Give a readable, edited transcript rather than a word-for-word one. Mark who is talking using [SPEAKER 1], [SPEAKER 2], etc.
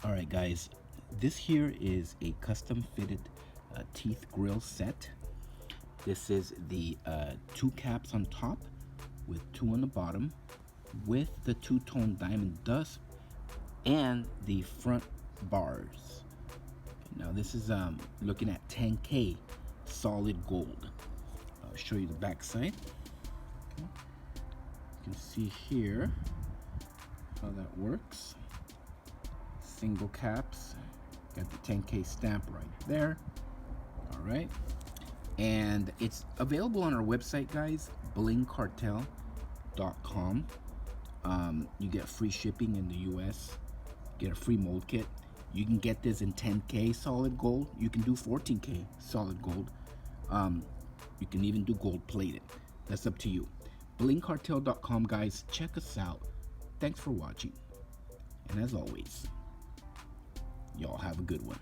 [SPEAKER 1] All right, guys, this here is a custom fitted teeth grill set. This is the two caps on top with two on the bottom with the two-tone diamond dust and the front bars. Now this is looking at 10K solid gold. I'll show you the back side. Okay. You can see here how that works. Single caps, got the 10K stamp right there. All right, and it's available on our website, guys, blingcartel.com. You get free shipping in the US, get a free mold kit. You can get this in 10K solid gold. You can do 14K solid gold. You can even do gold plated. That's up to you. blingcartel.com, guys, check us out. Thanks for watching, and as always, y'all have a good one.